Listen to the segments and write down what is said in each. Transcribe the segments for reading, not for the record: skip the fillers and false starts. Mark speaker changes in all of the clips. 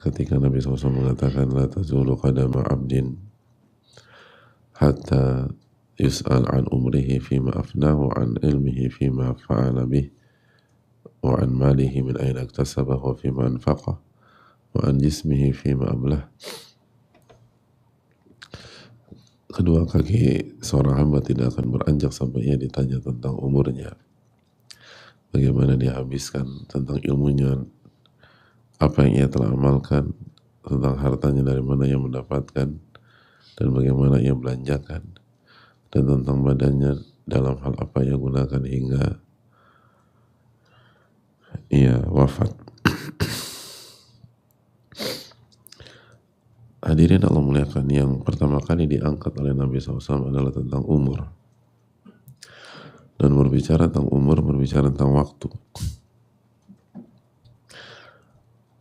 Speaker 1: ketika Nabi SAW mengatakan la tazulu qadama abdin hatta yus'al an umrihi fima afnahu an ilmihi fima fa'ala bih wa an malihi min aina iktasabah wa fima anfaqah wa an jismihi fima ablah. Kedua kaki seorang hamba tidak akan beranjak sampai ia ditanya tentang umurnya, bagaimana dia habiskan, tentang ilmunya, apa yang ia telah amalkan, tentang hartanya dari mana ia mendapatkan dan bagaimana ia belanjakan, dan tentang badannya dalam hal apa ia gunakan hingga ia wafat. Hadirin Allah muliakan, yang pertama kali diangkat oleh Nabi SAW adalah tentang umur. Dan berbicara tentang umur, berbicara tentang waktu.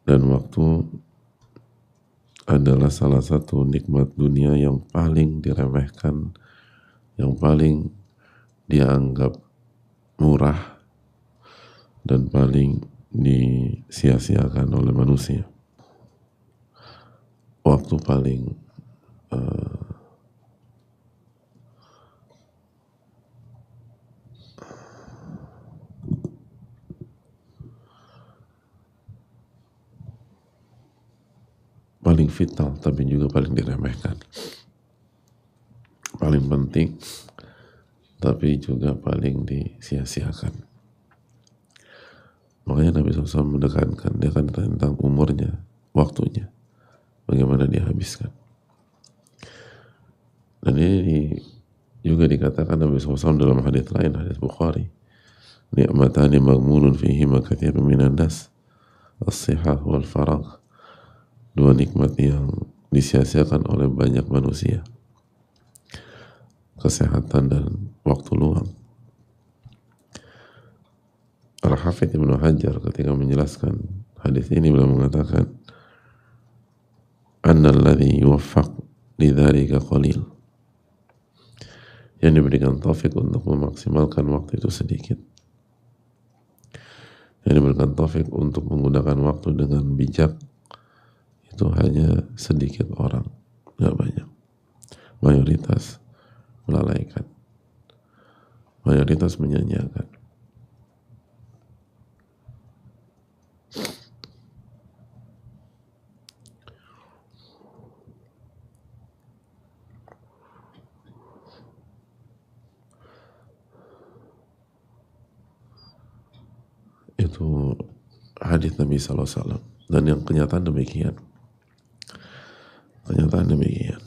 Speaker 1: Dan waktu adalah salah satu nikmat dunia yang paling diremehkan, yang paling dianggap murah, dan paling disia-siakan oleh manusia. Waktu paling paling vital, tapi juga paling diremehkan. Paling penting, tapi juga paling disia-siakan. Makanya Nabi SAW menekankan, dia akan tentang umurnya, waktunya, bagaimana dia habiskan. Dan ini juga dikatakan Nabi SAW dalam hadis lain, hadis Bukhari, ni'matani maghmunun fihima katsirun minan nas, as-sihah wal faragh. Dua nikmat yang disia-siakan oleh banyak manusia, kesehatan dan waktu luang. Al-Hafidz Ibnu Hajar ketika menjelaskan hadis ini beliau mengatakan, annal ladzi yuwaffaq lidzalika qalil, yang diberikan taufik untuk memaksimalkan waktu itu sedikit, yang diberikan taufik untuk menggunakan waktu dengan bijak itu hanya sedikit orang, gak banyak. Mayoritas melalaikan, mayoritas menyanyiakan. Itu hadis Nabi SAW, dan yang kenyataan demikian. Kenyataan demikian.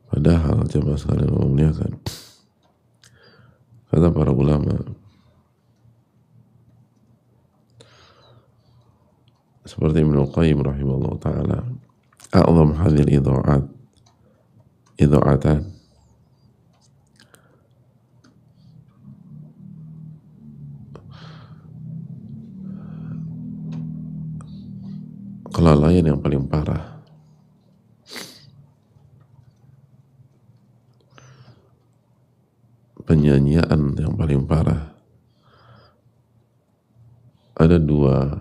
Speaker 1: Padahal jemaah sekalian memuliakan, kata para ulama, seperti Ibnu Qayyim rahimahullah ta'ala, a'zam hadhil idha'atan kelalaian yang paling parah, penyanyian yang paling parah. Ada dua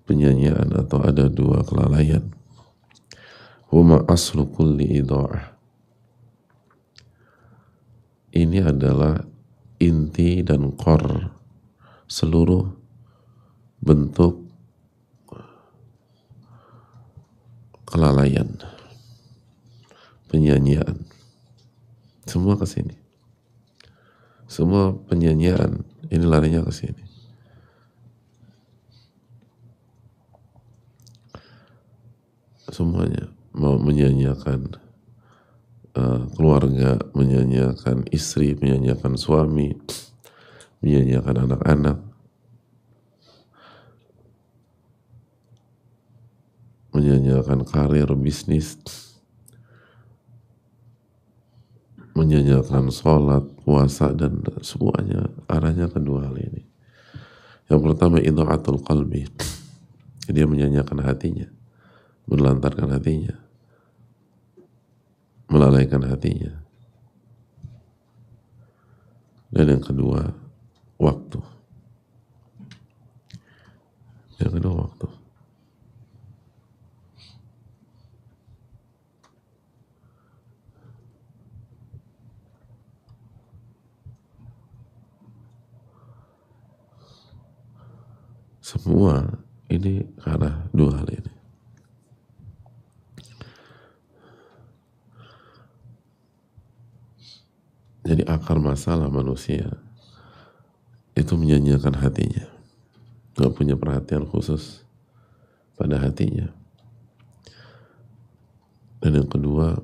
Speaker 1: penyanyian atau ada dua kelalaian. Huma aslu kulli idha'ah. Ini adalah inti dan core seluruh bentuk kelalaian, penyanyian. Semua ke sini. Semua penyanyian ini larinya ke sini. Semuanya mau menyanyiakan keluarga, menyanyiakan istri, menyanyiakan suami, menyanyiakan anak-anak, menyanyiakan karir, bisnis, menyanyiakan sholat, puasa, dan semuanya arahnya kedua hal ini. Yang pertama, idha'atul qalbi, dia menyanyiakan hatinya, menelantarkan hatinya, melalaikan hatinya. Dan yang kedua, waktu. Yang kedua, waktu. Semua ini karena dua hal ini. Jadi akar masalah manusia itu menyanyiakan hatinya, gak punya perhatian khusus pada hatinya. Dan yang kedua,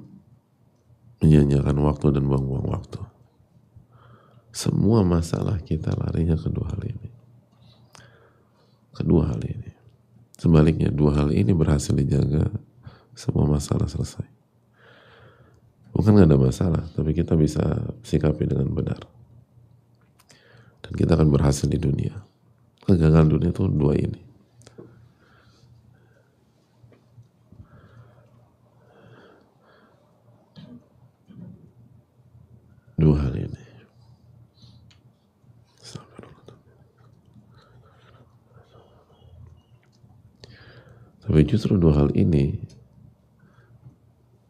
Speaker 1: menyanyiakan waktu dan buang-buang waktu. Semua masalah kita larinya ke dua hal ini. Kedua hal ini. Sebaliknya, dua hal ini berhasil dijaga, semua masalah selesai. Bukan gak ada masalah, tapi kita bisa sikapi dengan benar. Dan kita akan berhasil di dunia. Kegagalan dunia itu dua ini. Dua hal ini. Tapi justru dua hal ini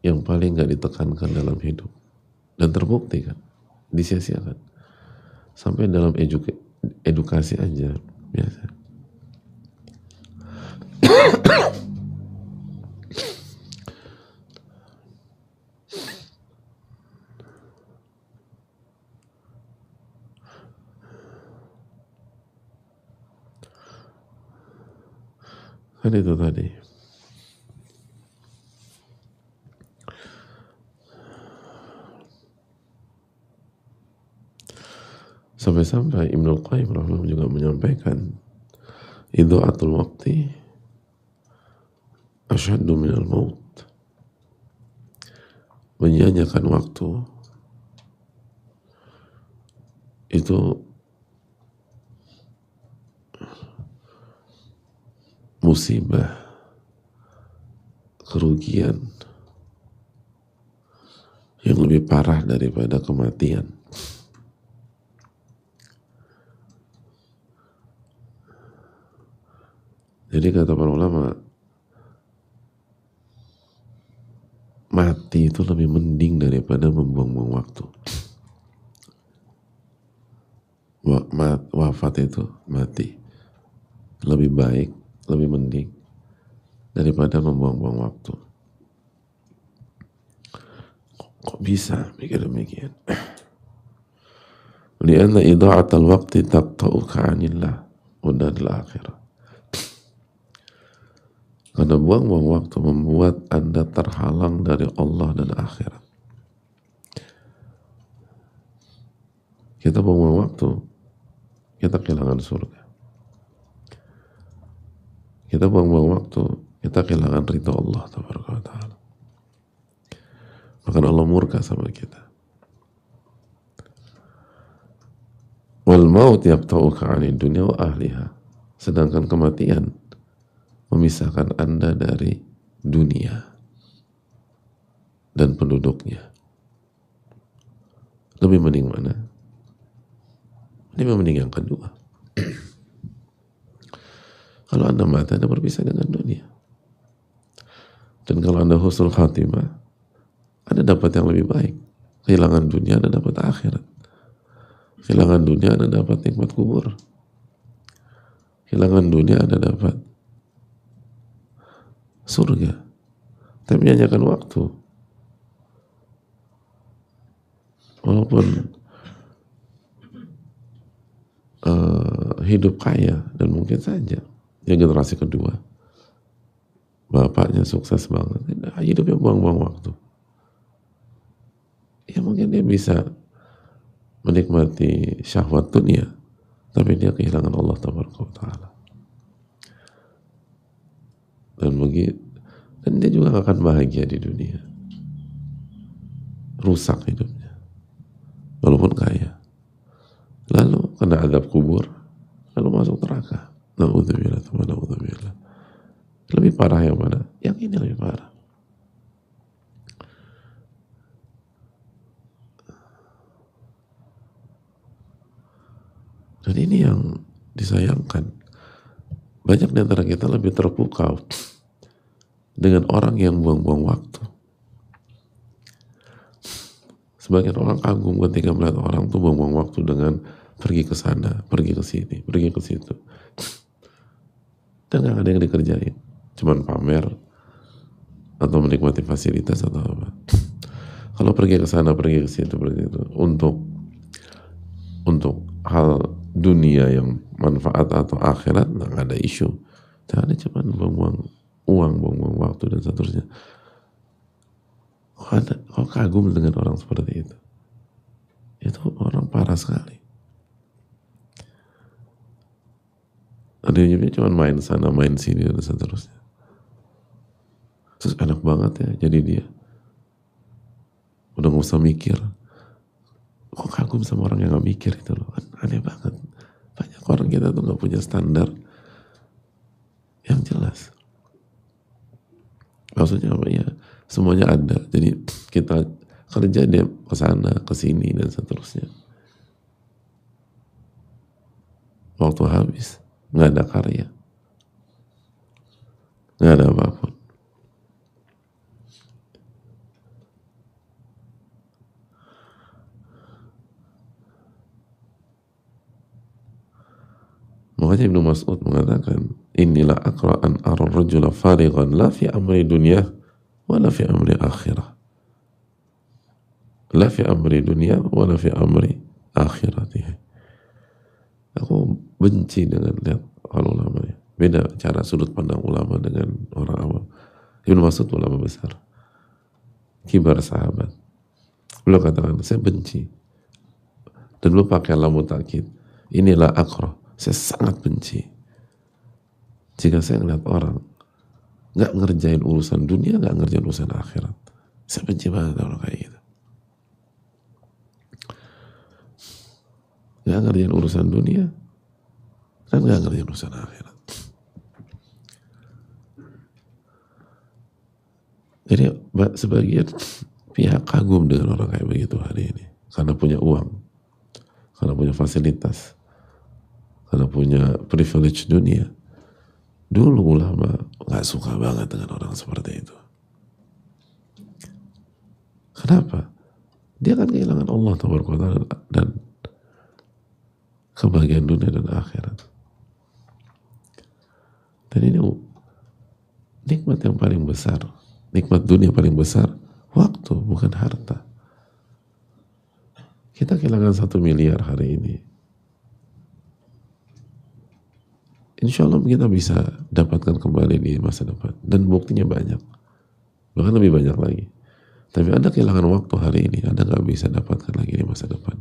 Speaker 1: yang paling gak ditekankan dalam hidup. Dan terbukti kan, disia-siakan. Sampai dalam edukasi aja, biasa. Kan itu tadi. Sampai-sampai Ibnu Qayyim rahimahullah juga menyampaikan, idha'atul waqti asyaddu minal maut. Menyanyiakan waktu itu musibah, kerugian yang lebih parah daripada kematian. Jadi kata para ulama, mati itu lebih mending daripada membuang-buang waktu. Wafat itu, mati, lebih baik, lebih mending daripada membuang-buang waktu. Kok bisa mikir demikian? Lianna idha'atal waqti taqta'uka 'anillah wa daril akhirah. Karena buang-buang waktu membuat Anda terhalang dari Allah dan akhirat. Kita buang-buang waktu, kita kehilangan surga. Kita buang-buang waktu, kita kehilangan ridha Allah Ta'ala. Maka Allah murka sama kita. Wal maut yaqta'uka 'anid dunya wa ahliha. Sedangkan kematian memisahkan Anda dari dunia dan penduduknya. Lebih mending mana? Lebih mending yang kedua. Kalau Anda mati, Anda berpisah dengan dunia. Dan kalau Anda husnul khatimah, Anda dapat yang lebih baik. Kehilangan dunia, Anda dapat akhirat. Kehilangan dunia, Anda dapat nikmat kubur. Kehilangan dunia, Anda dapat surga. Tapi menyanyiakan waktu. Walaupun hidup kaya, dan mungkin saja yang generasi kedua, bapaknya sukses banget, hidupnya buang-buang waktu. Ya mungkin dia bisa menikmati syahwat dunia, tapi dia kehilangan Allah Ta'ala. Dan dia juga gak akan bahagia di dunia. Rusak hidupnya. Walaupun kaya. Lalu kena azab kubur, lalu masuk neraka. Na'udzubillah. Lebih parah yang mana? Yang ini lebih parah. Dan ini yang disayangkan. Banyak di antara kita lebih terpukau dengan orang yang buang-buang waktu. Sebagian orang kagum ketika melihat orang tuh buang-buang waktu dengan pergi ke sana, pergi ke sini, pergi ke situ. Dan gak ada yang dikerjain. Cuman pamer atau menikmati fasilitas atau apa. Kalau pergi ke sana, pergi ke situ, pergi itu untuk hal dunia yang manfaat atau akhirat, nggak ada isu. Jangan cuma buang-buang uang, buang-buang waktu dan seterusnya. Kok kagum dengan orang seperti itu? Itu orang parah sekali. Ada hidupnya cuma main sana, main sini dan seterusnya. Terus enak banget ya jadi dia. Udah gak usah mikir. Kok kagum sama orang yang gak mikir itu loh. Kan aneh banget. Banyak orang kita tuh gak punya standar yang jelas. Maksudnya apa ya? Semuanya ada. Jadi kita kerja dia ke sana, ke sini dan seterusnya. Waktu habis, nggak ada karya, nggak ada apapun. Makanya Ibnu Mas'ud mengatakan, inilah akra'an ar-rajula farighan la fi amri dunya wa la fi amri akhirah. La fi amri dunya wa la fi amri akhiratih. Aku benci dengan lihat kalau ulama ya. Beda cara sudut pandang ulama dengan orang awam. Ibnu Mas'ud ulama besar, kibar sahabat. Beliau katakan, saya benci. Dan beliau pakai lamu takkid. Inilah akrah. Saya sangat benci jika saya ngeliat orang nggak ngerjain urusan dunia, nggak ngerjain urusan akhirat. Saya benci banget orang kayak gitu. Nggak ngerjain urusan dunia dan nggak ngerjain urusan akhirat. Jadi sebagian pihak kagum dengan orang kayak begitu hari ini karena punya uang, karena punya fasilitas, karena punya privilege dunia. Dulu ulama nggak suka banget dengan orang seperti itu. Kenapa? Dia kan kehilangan Allah Ta'ala dan kebahagiaan dunia dan akhirat. Dan ini nikmat yang paling besar, nikmat dunia paling besar, waktu bukan harta. Kita kehilangan 1 miliar hari ini. Insya Allah kita bisa dapatkan kembali di masa depan. Dan buktinya banyak. Bahkan lebih banyak lagi. Tapi Anda kehilangan waktu hari ini, Anda gak bisa dapatkan lagi di masa depan.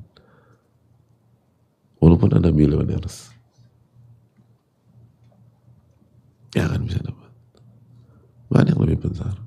Speaker 1: Walaupun Anda billionaires. Ya akan bisa dapat. Mana yang lebih besar?